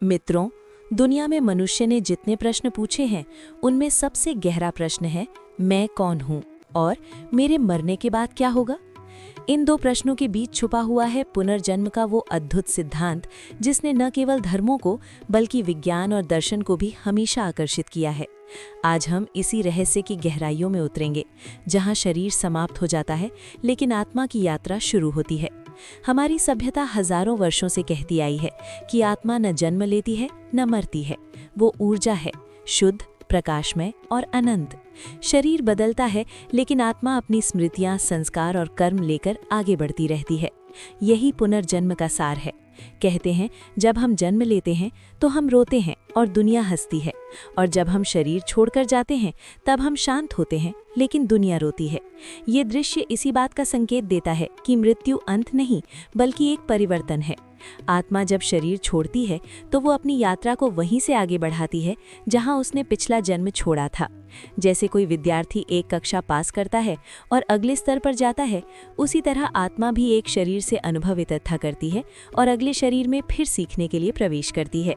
मित्रों, दुनिया में मनुष्य ने जितने प्रश्न पूछे हैं उनमें सबसे गहरा प्रश्न है मैं कौन हूँ और मेरे मरने के बाद क्या होगा। इन दो प्रश्नों के बीच छुपा हुआ है पुनर्जन्म का वो अद्भुत सिद्धांत जिसने न केवल धर्मों को बल्कि विज्ञान और दर्शन को भी हमेशा आकर्षित किया है। आज हम इसी रहस्य की गहराइयों में उतरेंगे, जहां शरीर समाप्त हो जाता है लेकिन आत्मा की यात्रा शुरू होती है। हमारी सभ्यता हजारों वर्षों से कहती आई है कि आत्मा न जन्म लेती है न मरती है, वो ऊर्जा है, शुद्ध, प्रकाशमय और अनंत। शरीर बदलता है लेकिन आत्मा अपनी स्मृतियां, संस्कार और कर्म लेकर आगे बढ़ती रहती है। यही पुनर्जन्म का सार है। कहते हैं जब हम जन्म लेते हैं तो हम रोते हैं और दुनिया हंसती है, और जब हम शरीर छोड़कर जाते हैं तब हम शांत होते हैं लेकिन दुनिया रोती है। ये दृश्य इसी बात का संकेत देता है कि मृत्यु अंत नहीं बल्कि एक परिवर्तन है। आत्मा जब शरीर छोड़ती है तो वो अपनी यात्रा को वहीं से आगे बढ़ाती है जहां उसने पिछला जन्म छोड़ा था। जैसे कोई विद्यार्थी एक कक्षा पास करता है और अगले स्तर पर जाता है, उसी तरह आत्मा भी एक शरीर से अनुभव इकट्ठा करती है और अगले शरीर में फिर सीखने के लिए प्रवेश करती है।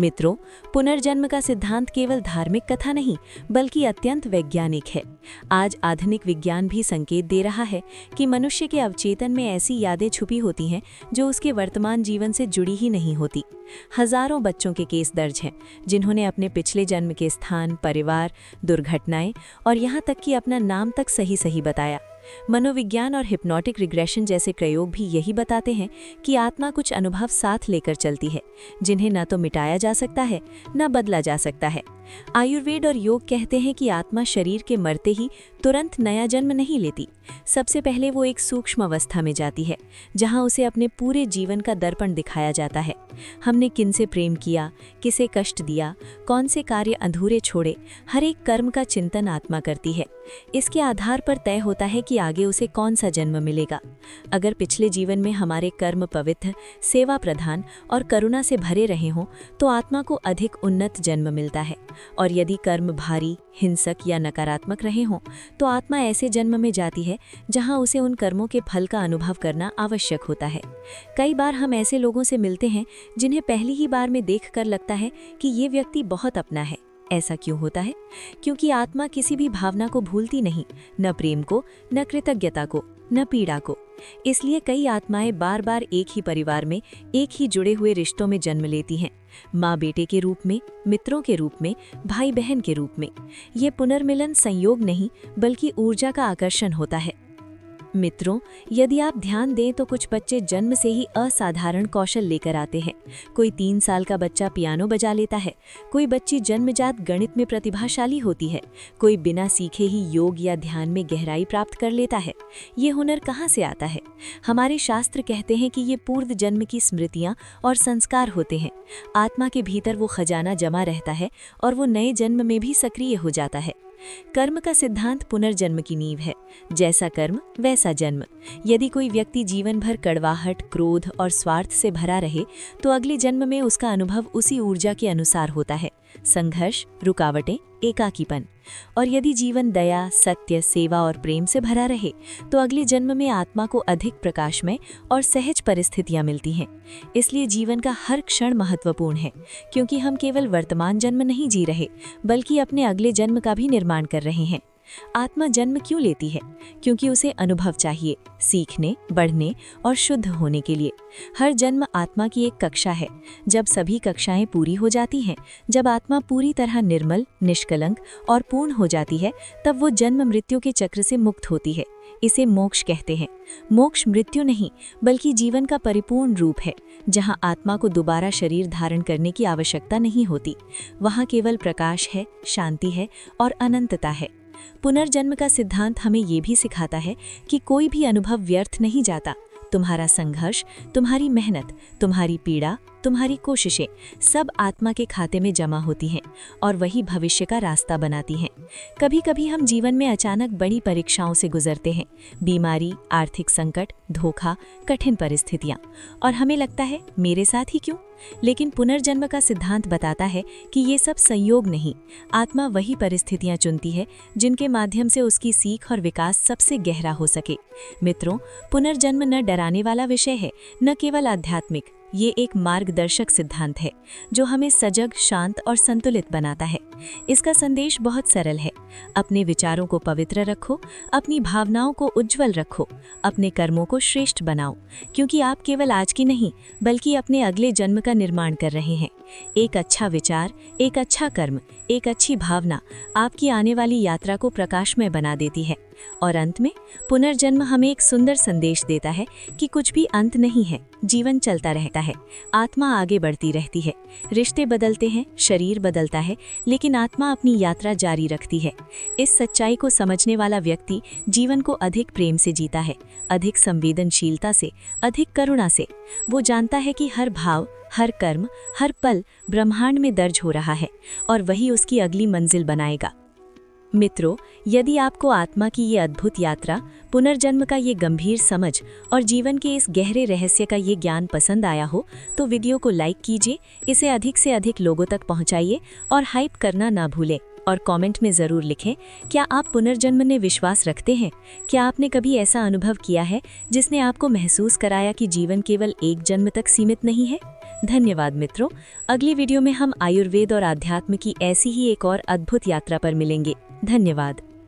मित्रों, पुनर्जन्म का सिद्धांत केवल धार्मिक कथा नहीं बल्कि अत्यंत वैज्ञानिक है। आज आधुनिक विज्ञान भी संकेत दे रहा है कि मनुष्य के अवचेतन में ऐसी यादें छुपी होती हैं जो उसके वर्तमान जीवन से जुड़ी ही नहीं होती। हजारों बच्चों के केस दर्ज हैं जिन्होंने अपने पिछले जन्म के स्थान, परिवार, दुर्घटनाएं और यहाँ तक कि अपना नाम तक सही सही बताया। मनोविज्ञान और हिप्नोटिक रिग्रेशन जैसे प्रयोग भी यही बताते हैं कि आत्मा कुछ अनुभव साथ लेकर चलती है जिन्हें न तो मिटाया जा सकता है न बदला जा सकता है। आयुर्वेद और योग कहते हैं कि आत्मा शरीर के मरते ही तुरंत नया जन्म नहीं लेती। सबसे पहले वो एक सूक्ष्म अवस्था में जाती है जहां उसे अपने पूरे जीवन का दर्पण दिखाया जाता है। हमने किनसे प्रेम किया, किसे कष्ट दिया, कौन से कार्य अधूरे छोड़े, हर एक कर्म का चिंतन आत्मा करती है। इसके आधार पर तय होता है कि आगे उसे कौन सा जन्म मिलेगा। अगर पिछले जीवन में हमारे कर्म पवित्र, सेवा प्रधान और करुणा से भरे रहे हों तो आत्मा को अधिक उन्नत जन्म मिलता है, और यदि कर्म भारी, हिंसक या नकारात्मक रहे हों तो आत्मा ऐसे जन्म में जाती है जहां उसे उन कर्मों के फल का अनुभव करना आवश्यक होता है। कई बार हम ऐसे लोगों से मिलते हैं जिन्हें पहली ही बार में देखकर लगता है कि ये व्यक्ति बहुत अपना है। ऐसा क्यों होता है? क्योंकि आत्मा किसी भी भावना को भूलती नहीं, न प्रेम को, न कृतज्ञता को, न पीड़ा को। इसलिए कई आत्माएं बार बार एक ही परिवार में, एक ही जुड़े हुए रिश्तों में जन्म लेती हैं, माँ बेटे के रूप में, मित्रों के रूप में, भाई बहन के रूप में। ये पुनर्मिलन संयोग नहीं बल्कि ऊर्जा का आकर्षण होता है। मित्रों, यदि आप ध्यान दें तो कुछ बच्चे जन्म से ही असाधारण कौशल लेकर आते हैं। कोई 3 साल का बच्चा पियानो बजा लेता है, कोई बच्ची जन्मजात गणित में प्रतिभाशाली होती है, कोई बिना सीखे ही योग या ध्यान में गहराई प्राप्त कर लेता है। ये हुनर कहाँ से आता है? हमारे शास्त्र कहते हैं कि ये पूर्व जन्म की स्मृतियाँ और संस्कार होते हैं। आत्मा के भीतर वो खजाना जमा रहता है और वो नए जन्म में भी सक्रिय हो जाता है। कर्म का सिद्धांत पुनर्जन्म की नींव है। जैसा कर्म वैसा जन्म। यदि कोई व्यक्ति जीवन भर कड़वाहट, क्रोध और स्वार्थ से भरा रहे तो अगले जन्म में उसका अनुभव उसी ऊर्जा के अनुसार होता है: संघर्ष, रुकावटें, एकाकीपन। और यदि जीवन दया, सत्य, सेवा और प्रेम से भरा रहे तो अगले जन्म में आत्मा को अधिक प्रकाशमय और सहज परिस्थितियां मिलती हैं। इसलिए जीवन का हर क्षण महत्वपूर्ण है, क्योंकि हम केवल वर्तमान जन्म नहीं जी रहे बल्कि अपने अगले जन्म का भी निर्माण कर रहे हैं। आत्मा जन्म क्यों लेती है? क्योंकि उसे अनुभव चाहिए, सीखने, बढ़ने और शुद्ध होने के लिए। हर जन्म आत्मा की एक कक्षा है। जब सभी कक्षाएं पूरी हो जाती हैं, जब आत्मा पूरी तरह निर्मल, निष्कलंक और पूर्ण हो जाती है, तब वो जन्म मृत्यु के चक्र से मुक्त होती है। इसे मोक्ष कहते हैं। मोक्ष मृत्यु नहीं बल्कि जीवन का परिपूर्ण रूप है, जहां आत्मा को दोबारा शरीर धारण करने की आवश्यकता नहीं होती। वहां केवल प्रकाश है, शांति है और अनंतता है। पुनर्जन्म का सिद्धांत हमें ये भी सिखाता है कि कोई भी अनुभव व्यर्थ नहीं जाता। तुम्हारा संघर्ष, तुम्हारी मेहनत, तुम्हारी पीड़ा, तुम्हारी कोशिशें सब आत्मा के खाते में जमा होती हैं और वही भविष्य का रास्ता बनाती हैं। कभी कभी हम जीवन में अचानक बड़ी परीक्षाओं से गुजरते हैं, बीमारी, आर्थिक संकट, धोखा, कठिन परिस्थितियां, और हमें लगता है मेरे साथ ही क्यों? लेकिन पुनर्जन्म का सिद्धांत बताता है कि ये सब संयोग नहीं, आत्मा वही परिस्थितियां चुनती है जिनके माध्यम से उसकी सीख और विकास सबसे गहरा हो सके। मित्रों, पुनर्जन्म न डराने वाला विषय है, न केवल आध्यात्मिक, ये एक मार्गदर्शक सिद्धांत है जो हमें सजग, शांत और संतुलित बनाता है। इसका संदेश बहुत सरल है। अपने विचारों को पवित्र रखो, अपनी भावनाओं को उज्जवल रखो, अपने कर्मों को श्रेष्ठ बनाओ, क्योंकि आप केवल आज की नहीं बल्कि अपने अगले जन्म का निर्माण कर रहे हैं। एक अच्छा विचार, एक अच्छा कर्म, एक अच्छी भावना आपकी आने वाली यात्रा को प्रकाशमय बना देती है। और अंत में पुनर्जन्म हमें एक सुंदर संदेश देता है कि कुछ भी अंत नहीं है, जीवन चलता रहता है, आत्मा आगे बढ़ती रहती है, रिश्ते बदलते हैं, शरीर बदलता है, लेकिन आत्मा अपनी यात्रा जारी रखती है। इस सच्चाई को समझने वाला व्यक्ति जीवन को अधिक प्रेम से जीता है, अधिक संवेदनशीलता से, अधिक करुणा से। वो जानता है कि हर भाव, हर कर्म, हर पल ब्रह्मांड में दर्ज हो रहा है और वही उसकी अगली मंजिल बनाएगा। मित्रों, यदि आपको आत्मा की ये अद्भुत यात्रा, पुनर्जन्म का ये गंभीर समझ और जीवन के इस गहरे रहस्य का ये ज्ञान पसंद आया हो तो वीडियो को लाइक कीजिए, इसे अधिक से अधिक लोगों तक पहुंचाइए और हाइप करना ना भूलें। और कमेंट में ज़रूर लिखें, क्या आप पुनर्जन्म में विश्वास रखते हैं? क्या आपने कभी ऐसा अनुभव किया है जिसने आपको महसूस कराया कि जीवन केवल एक जन्म तक सीमित नहीं है? धन्यवाद मित्रों। अगली वीडियो में हम आयुर्वेद और आध्यात्म की ऐसी ही एक और अद्भुत यात्रा पर मिलेंगे। धन्यवाद।